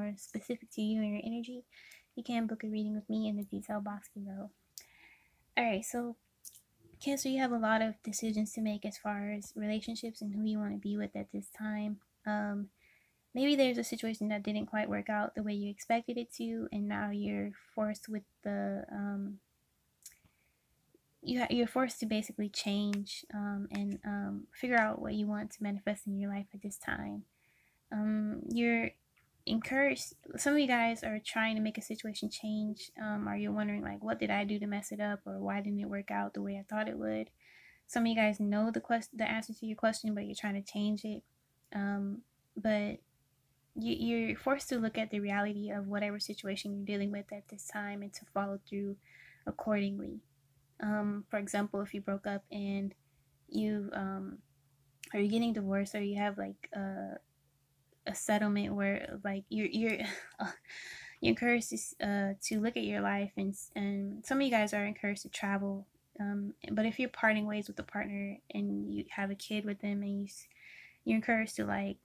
more specific to you and your energy, you can book a reading with me in the detail box below. Alright, so Cancer, you have a lot of decisions to make as far as relationships and who you want to be with at this time. Maybe there's a situation that didn't quite work out the way you expected it to, and now you're forced with the you're forced to basically change and figure out what you want to manifest in your life at this time. You're encouraged. Some of you guys are trying to make a situation change, or you're wondering like, what did I do to mess it up, or why didn't it work out the way I thought it would. Some of you guys know the answer to your question, but you're trying to change it. But you're forced to look at the reality of whatever situation you're dealing with at this time and to follow through accordingly. For example, if you broke up and you are you getting divorced, or you have like a settlement where like you're encouraged to look at your life, and some of you guys are encouraged to travel. But if you're parting ways with a partner and you have a kid with them, and you're encouraged to like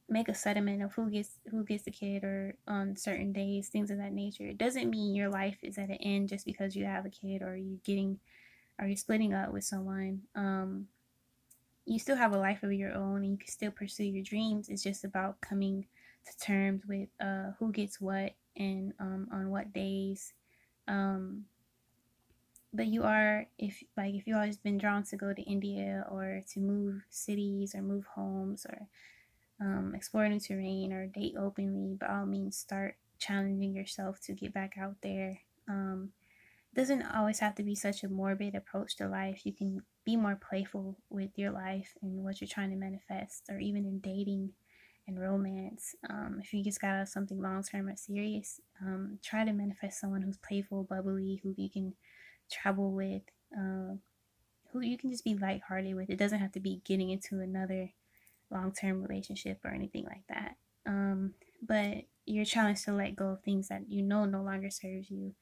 make a settlement of who gets the kid, or on certain days, things of that nature. It doesn't mean your life is at an end just because you have a kid, or you're splitting up with someone. You still have a life of your own, and you can still pursue your dreams. It's just about coming to terms with who gets what and on what days. But you are, if you always been drawn to go to India, or to move cities, or move homes, or explore new terrain, or date openly, by all means start challenging yourself to get back out there. It doesn't always have to be such a morbid approach to life. You can be more playful with your life and what you're trying to manifest, or even in dating and romance. If you just got something long-term or serious, try to manifest someone who's playful, bubbly, who you can travel with, who you can just be lighthearted with. It doesn't have to be getting into another long-term relationship or anything like that. But you're challenged to let go of things that you know no longer serves you.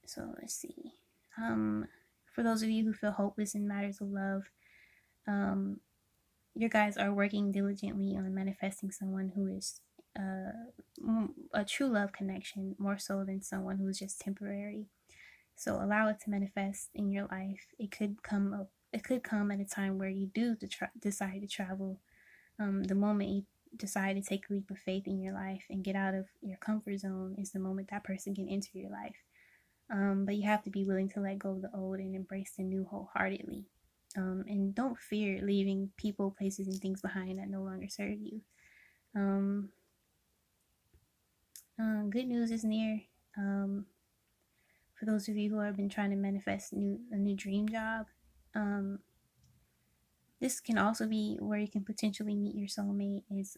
So let's see. For those of you who feel hopeless in matters of love, your guys are working diligently on manifesting someone who is a true love connection, more so than someone who's just temporary. So allow it to manifest in your life. It could come at a time where you do decide to travel. The moment you decide to take a leap of faith in your life and get out of your comfort zone is the moment that person can enter your life. But you have to be willing to let go of the old and embrace the new wholeheartedly. And don't fear leaving people, places, and things behind that no longer serve you. Good news is near. For those of you who have been trying to manifest a new dream job, this can also be where you can potentially meet your soulmate, is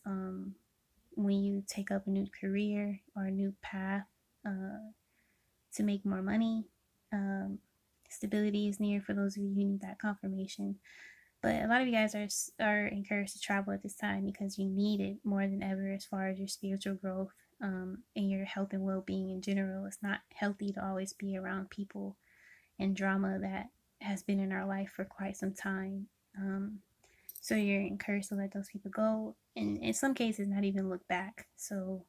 when you take up a new career or a new path to make more money. Stability is near for those of you who need that confirmation. But a lot of you guys are encouraged to travel at this time because you need it more than ever as far as your spiritual growth and your health and well-being in general. It's not healthy to always be around people and drama that has been in our life for quite some time. So you're encouraged to let those people go, and in some cases not even look back. So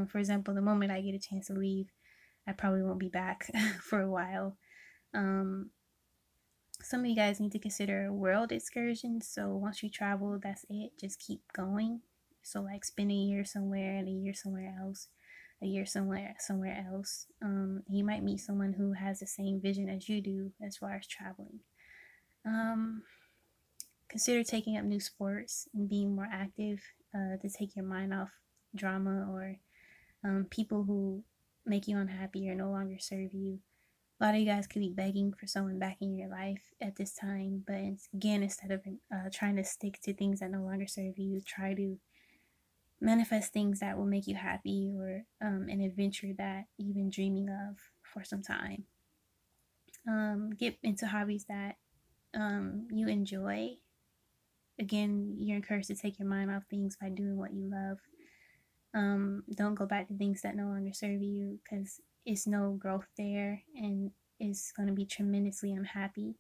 for example, the moment I get a chance to leave, I probably won't be back for a while. Some of you guys need to consider world excursions. So once you travel, that's it. Just keep going. So like spend a year somewhere and a year somewhere else, a year somewhere else. You might meet someone who has the same vision as you do as far as traveling. Consider taking up new sports and being more active to take your mind off drama or people who make you unhappy or no longer serve you. A lot of you guys could be begging for someone back in your life at this time, but again, instead of trying to stick to things that no longer serve you, try to manifest things that will make you happy, or an adventure that you've been dreaming of for some time. Get into hobbies that you enjoy. Again, you're encouraged to take your mind off things by doing what you love. Don't go back to things that no longer serve you, because it's no growth there, and it's going to be tremendously unhappy.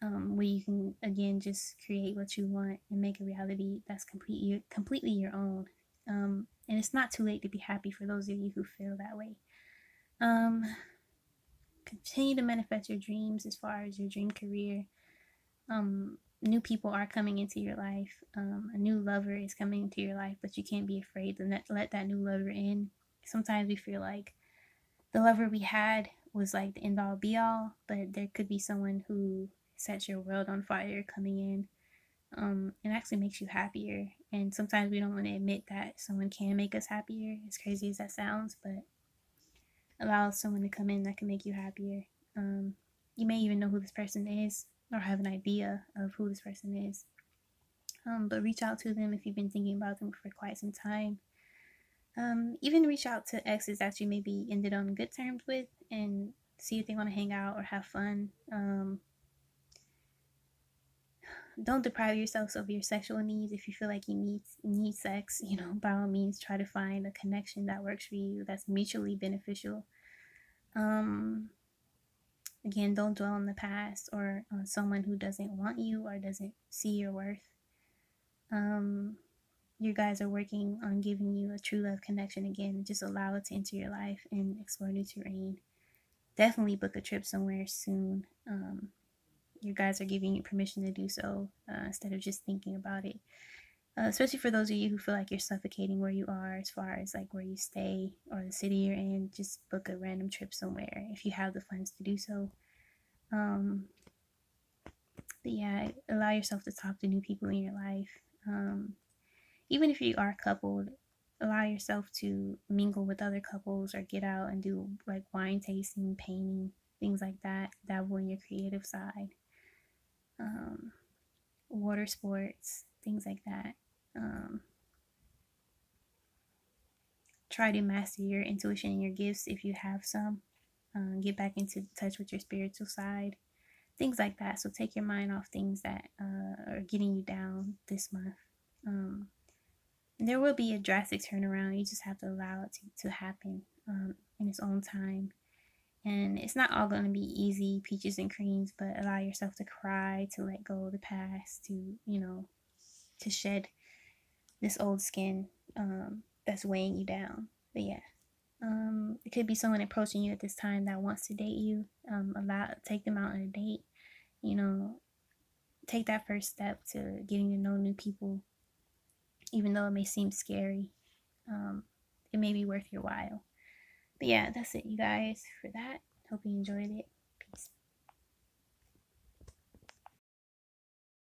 Where you can again just create what you want and make a reality that's completely your own. And it's not too late to be happy for those of you who feel that way. Um, Continue to manifest your dreams as far as your dream career. New people are coming into your life. A new lover is coming into your life, but you can't be afraid to let that new lover in. Sometimes we feel like the lover we had was like the end all be all, but there could be someone who sets your world on fire coming in. It actually makes you happier. And sometimes we don't want to admit that someone can make us happier, as crazy as that sounds, but allow someone to come in that can make you happier. You may even know who this person is or have an idea of who this person is. But reach out to them if you've been thinking about them for quite some time. Even reach out to exes that you maybe ended on good terms with and see if they want to hang out or have fun. Don't deprive yourself of your sexual needs. If you feel like you need sex, by all means try to find a connection that works for you, that's mutually beneficial. Again, don't dwell on the past or on someone who doesn't want you or doesn't see your worth. You guys are working on giving you a true love connection again. Just allow it to enter your life and explore new terrain. Definitely book a trip somewhere soon. You guys are giving you permission to do so instead of just thinking about it. Especially for those of you who feel like you're suffocating where you are as far as like where you stay or the city you're in, just book a random trip somewhere if you have the funds to do so. But yeah, allow yourself to talk to new people in your life. Even if you are coupled, allow yourself to mingle with other couples or get out and do like wine tasting, painting, things like that. Dabble in your creative side. Water sports, things like that. Try to master your intuition and your gifts if you have some. Get back into touch with your spiritual side. Things like that. So take your mind off things that are getting you down this month. There will be a drastic turnaround. You just have to allow it to happen in its own time. And it's not all going to be easy, peaches and creams, but allow yourself to cry, to let go of the past, to shed this old skin that's weighing you down. But yeah, it could be someone approaching you at this time that wants to date you. Take them out on a date. Take that first step to getting to know new people, even though it may seem scary. It may be worth your while. But yeah, that's it, you guys, for that. Hope you enjoyed it.